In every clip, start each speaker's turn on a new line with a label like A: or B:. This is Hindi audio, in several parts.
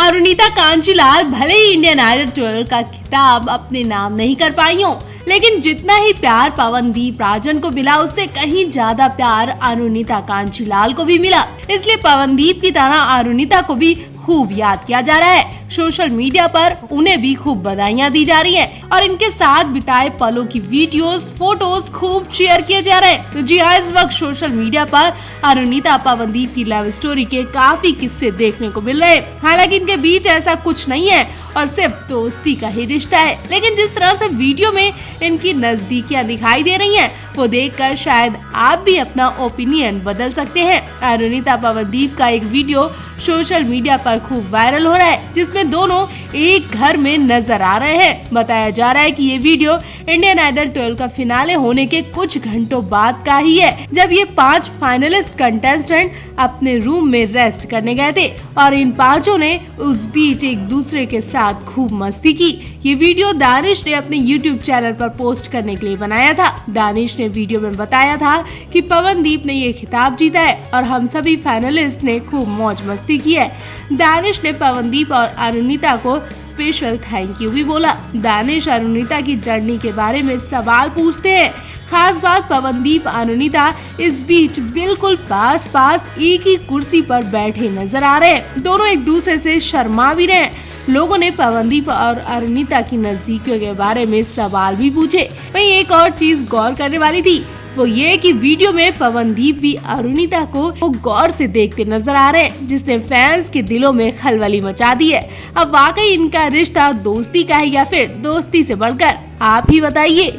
A: अरुणिता कांजीलाल भले ही इंडियन आइडल 12 का खिताब अपने नाम नहीं कर पाई हो, लेकिन जितना ही प्यार पवनदीप राजन को मिला उससे कहीं ज्यादा प्यार अरुणिता कांजीलाल को भी मिला। इसलिए पवनदीप की तरह अरुणिता को भी खूब याद किया जा रहा है। सोशल मीडिया पर उन्हें भी खूब बधाइयां दी जा रही हैं और इनके साथ बिताए पलों की वीडियोस, फोटोज खूब शेयर किए जा रहे हैं। तो जी हाँ, इस वक्त सोशल मीडिया पर अरुणिता पवनदीप की लव स्टोरी के काफी किस्से देखने को मिल रहे हैं। हालांकि इनके बीच ऐसा कुछ नहीं है और सिर्फ दोस्ती का ही रिश्ता है, लेकिन जिस तरह से वीडियो में इनकी नजदीकियां दिखाई दे रही हैं, वो देखकर शायद आप भी अपना ओपिनियन बदल सकते हैं। अरुणिता पवनदीप का एक वीडियो सोशल मीडिया पर खूब वायरल हो रहा है, जिसमें दोनों एक घर में नजर आ रहे हैं। बताया जा रहा है कि ये वीडियो इंडियन आइडल 12 का फिनाले होने के कुछ घंटों बाद का ही है, जब ये 5 फाइनलिस्ट कंटेस्टेंट अपने रूम में रेस्ट करने गए थे और इन पांचों ने उस बीच एक दूसरे के साथ खूब मस्ती की। ये वीडियो दानिश ने अपने YouTube चैनल पर पोस्ट करने के लिए बनाया था। दानिश ने वीडियो में बताया था कि पवनदीप ने ये खिताब जीता है और हम सभी फाइनलिस्ट ने खूब मौज मस्ती की है। दानिश ने पवनदीप और अरुणिता को स्पेशल थैंक यू भी बोला। दानिश अरुणिता की जर्नी के बारे में सवाल पूछते हैं। खास बात, पवनदीप अरुणिता इस बीच बिल्कुल पास पास एक ही कुर्सी पर बैठे नजर आ रहे हैं। दोनों एक दूसरे से शर्मा भी रहे हैं। लोगों ने पवनदीप और अरुणिता की नजदीकियों के बारे में सवाल भी पूछे। वहीं एक और चीज गौर करने वाली थी, वो ये कि वीडियो में पवनदीप भी अरुणिता को गौर से देखते नजर आ रहे हैं, जिसने फैंस के दिलों में खलबली मचा दी है। अब वाकई इनका रिश्ता दोस्ती का है या फिर दोस्ती से बढ़कर, आप ही बताइए।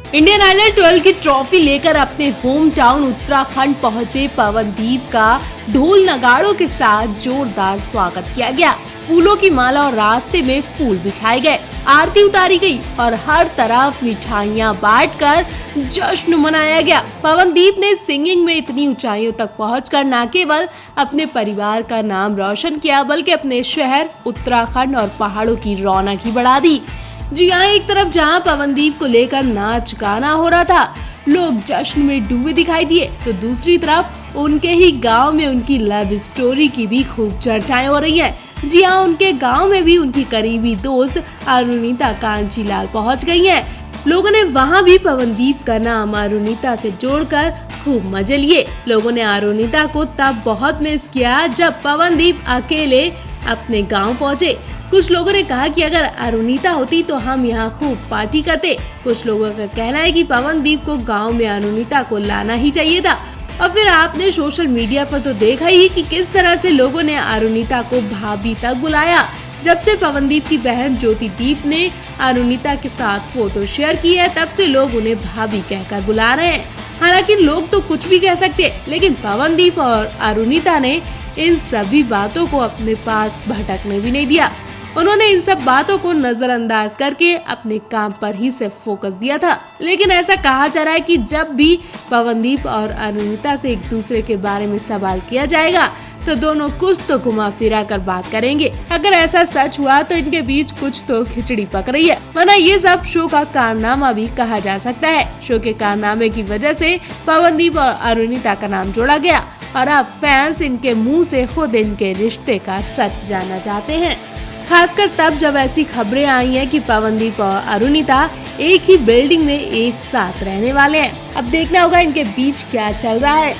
A: इंडियन आइडल 12 की ट्रॉफी लेकर अपने होम टाउन उत्तराखंड पहुंचे पवनदीप का ढोल नगाड़ों के साथ जोरदार स्वागत किया गया। फूलों की माला और रास्ते में फूल बिछाए गए, आरती उतारी गई और हर तरफ मिठाइयां बांटकर जश्न मनाया गया। पवनदीप ने सिंगिंग में इतनी ऊंचाइयों तक पहुंचकर न केवल अपने परिवार का नाम रोशन किया, बल्कि अपने शहर उत्तराखंड और पहाड़ों की रौनक ही बढ़ा दी। जी हाँ, एक तरफ जहाँ पवनदीप को लेकर नाच गाना हो रहा था, लोग जश्न में डूबे दिखाई दिए, तो दूसरी तरफ उनके ही गांव में उनकी लव स्टोरी की भी खूब चर्चाएं हो रही हैं। जी हाँ, उनके गांव में भी उनकी करीबी दोस्त अरुणिता कांजीलाल पहुंच गई हैं। लोगों ने वहां भी पवनदीप का नाम अरुणिता से जोड़कर खूब मजे लिए। लोगों ने अरुणिता को तब बहुत मिस किया जब पवनदीप अकेले अपने गांव पहुंचे। कुछ लोगों ने कहा कि अगर अरुणिता होती तो हम यहाँ खूब पार्टी करते। कुछ लोगों का कहना है कि पवनदीप को गांव में अरुणिता को लाना ही चाहिए था। और फिर आपने सोशल मीडिया पर तो देखा ही कि किस तरह से लोगों ने अरुणिता को भाभी तक बुलाया। जब से पवनदीप की बहन ज्योतिदीप ने अरुणिता के साथ फोटो शेयर की है, तब से लोग उन्हें भाभी कहकर बुला रहे हैं। हालांकि लोग तो कुछ भी कह सकते, लेकिन पवनदीप और अरुणिता ने इन सभी बातों को अपने पास भटकने भी नहीं दिया। उन्होंने इन सब बातों को नजरअंदाज करके अपने काम पर ही सिर्फ फोकस दिया था। लेकिन ऐसा कहा जा रहा है कि जब भी पवनदीप और अरुणिता से एक दूसरे के बारे में सवाल किया जाएगा तो दोनों कुछ तो घुमा फिरा कर बात करेंगे। अगर ऐसा सच हुआ तो इनके बीच कुछ तो खिचड़ी पक रही है, वरना ये सब शो का कारनामा भी कहा जा सकता है। शो के कारनामे की वजह से पवनदीप और अरुणिता का नाम जोड़ा गया और अब फैंस इनके मुँह से खुद इनके रिश्ते का सच जानना चाहते हैं। खासकर तब जब ऐसी खबरें आई हैं कि पवनदीप और अरुणिता एक ही बिल्डिंग में एक साथ रहने वाले हैं। अब देखना होगा इनके बीच क्या चल रहा है।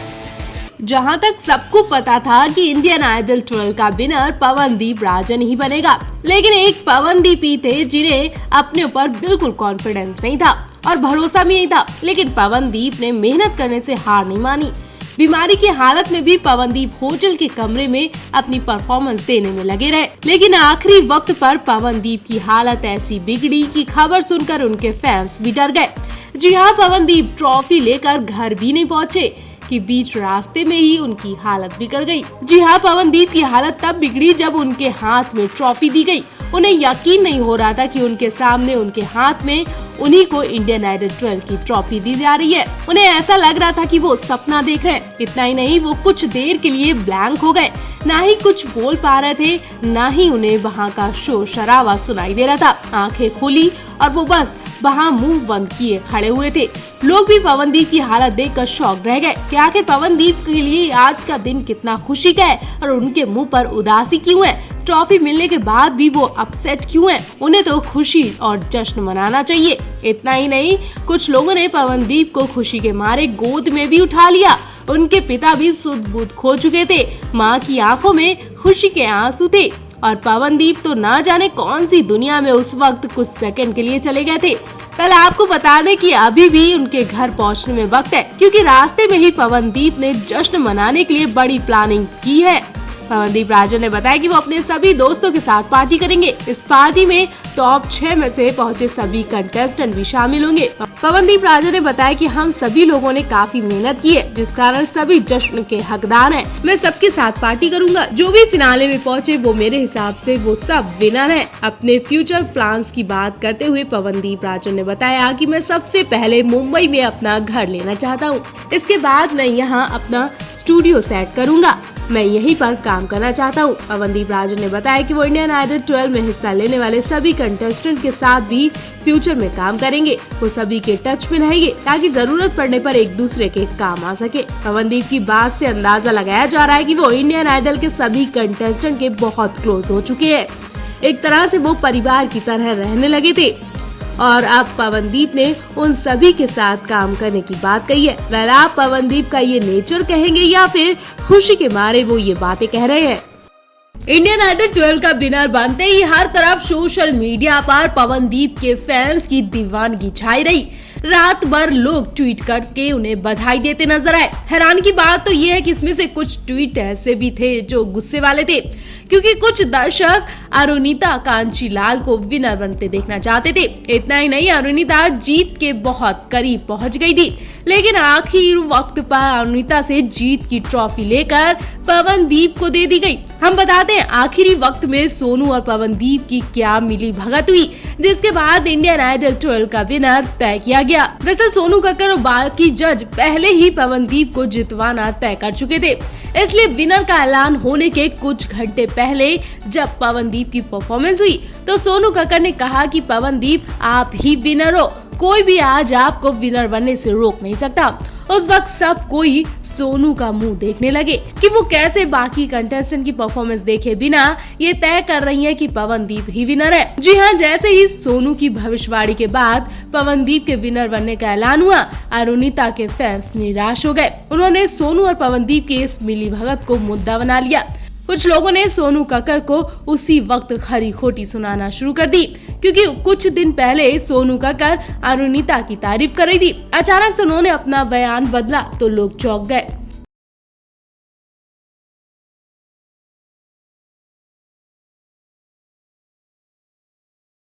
A: जहां तक सबको पता था कि इंडियन आइडल 12 का विनर पवनदीप राजन ही बनेगा, लेकिन एक पवनदीप ही थे जिन्हें अपने ऊपर बिल्कुल कॉन्फिडेंस नहीं था और भरोसा भी नहीं था। लेकिन पवनदीप ने मेहनत करने से हार नहीं मानी। बीमारी की हालत में भी पवनदीप होटल के कमरे में अपनी परफॉर्मेंस देने में लगे रहे, लेकिन आखिरी वक्त पर पवनदीप की हालत ऐसी बिगड़ी कि खबर सुनकर उनके फैंस भी डर गए। जी हाँ, पवनदीप ट्रॉफी लेकर घर भी नहीं पहुँचे कि बीच रास्ते में ही उनकी हालत बिगड़ गई। जी हाँ, पवनदीप की हालत तब बिगड़ी जब उनके हाथ में ट्रॉफी दी गई। उन्हें यकीन नहीं हो रहा था कि उनके सामने उनके हाथ में उन्हीं को इंडियन आइडल 12 की ट्रॉफी दी जा रही है। उन्हें ऐसा लग रहा था कि वो सपना देख रहे हैं। इतना ही नहीं, वो कुछ देर के लिए ब्लैंक हो गए, ना ही कुछ बोल पा रहे थे, ना ही उन्हें वहाँ का शोर शराबा सुनाई दे रहा था। आंखें खुली और वो बस वहां मुंह बंद किए खड़े हुए थे। लोग भी पवनदीप की हालत देखकर शॉक रह गए कि आखिर पवनदीप के लिए आज का दिन कितना खुशी का है और उनके मुंह पर उदासी क्यों है। ट्रॉफी मिलने के बाद भी वो अपसेट क्यों है। उन्हें तो खुशी और जश्न मनाना चाहिए। इतना ही नहीं, कुछ लोगों ने पवनदीप को खुशी के मारे गोद में भी उठा लिया। उनके पिता भी सुध बुध खो चुके थे। माँ की आंखों में खुशी के आंसू थे और पवनदीप तो ना जाने कौन सी दुनिया में उस वक्त कुछ सेकंड के लिए चले गए थे। पहले आपको बता दें कि अभी भी उनके घर पहुंचने में वक्त है, क्योंकि रास्ते में ही पवनदीप ने जश्न मनाने के लिए बड़ी प्लानिंग की है। पवनदीप राजन ने बताया कि वो अपने सभी दोस्तों के साथ पार्टी करेंगे। इस पार्टी में टॉप 6 में से पहुंचे सभी कंटेस्टेंट भी शामिल होंगे। पवनदीप राजन ने बताया कि हम सभी लोगों ने काफी मेहनत की है, जिस कारण सभी जश्न के हकदार हैं। मैं सबके साथ पार्टी करूंगा। जो भी फिनाले में पहुंचे वो मेरे हिसाब से वो सब विनर हैं। अपने फ्यूचर प्लान्स की बात करते हुए पवनदीप राजन ने बताया कि मैं सबसे पहले मुंबई में अपना घर लेना चाहता हूँ। इसके बाद मैं यहाँ अपना स्टूडियो सेट करूंगा। मैं यहीं पर काम करना चाहता हूँ। पवनदीप राजन ने बताया कि वो इंडियन आइडल 12 में हिस्सा लेने वाले सभी कंटेस्टेंट के साथ भी फ्यूचर में काम करेंगे। वो सभी के टच में रहेंगे ताकि जरूरत पड़ने पर एक दूसरे के काम आ सके। पवनदीप की बात से अंदाजा लगाया जा रहा है कि वो इंडियन आइडल के सभी कंटेस्टेंट के बहुत क्लोज हो चुके हैं। एक तरह से वो परिवार की तरह रहने लगे थे और अब पवनदीप ने उन सभी के साथ काम करने की बात कही है। वह आप पवनदीप का ये नेचर कहेंगे या फिर खुशी के मारे वो ये बातें कह रहे हैं। इंडियन आइडल 12 का विनर बनते ही हर तरफ सोशल मीडिया पर पवनदीप के फैंस की दीवानगी छाई रही। रात भर लोग ट्वीट करके उन्हें बधाई देते नजर आए। हैरान की बात तो ये है कि इसमें से कुछ ट्वीट ऐसे भी थे जो गुस्से वाले थे, क्योंकि कुछ दर्शक अरुणिता कांचीलाल को विनर बनते देखना चाहते थे। इतना ही नहीं, अरुणिता जीत के बहुत करीब पहुंच गई थी, लेकिन आखिर वक्त पर अरुणिता से जीत की ट्रॉफी लेकर पवनदीप को दे दी गई। हम बताते हैं आखिरी वक्त में सोनू और पवनदीप की क्या मिली भगत हुई, जिसके बाद इंडियन आइडल 12 का विनर तय किया गया। दरअसल सोनू कक्कर और बाकी जज पहले ही पवनदीप को जितवाना तय कर चुके थे, इसलिए विनर का ऐलान होने के कुछ घंटे पहले जब पवनदीप की परफॉर्मेंस हुई तो सोनू कक्कर ने कहा कि पवनदीप आप ही विनर हो, कोई भी आज आपको विनर बनने से रोक नहीं सकता। उस वक्त सब कोई सोनू का मुंह देखने लगे कि वो कैसे बाकी कंटेस्टेंट की परफॉर्मेंस देखे बिना ये तय कर रही है कि पवनदीप ही विनर है। जी हाँ, जैसे ही सोनू की भविष्यवाणी के बाद पवनदीप के विनर बनने का ऐलान हुआ, अरुणिता के फैंस निराश हो गए। उन्होंने सोनू और पवनदीप के इस मिलीभगत को मुद्दा बना लिया। कुछ लोगों ने सोनू कक्कर को उसी वक्त खरी खोटी सुनाना शुरू कर दी, क्योंकि कुछ दिन पहले सोनू कक्कर अरुणिता की तारीफ कर रही थी। अचानक से उन्होंने अपना बयान बदला तो लोग चौंक गए।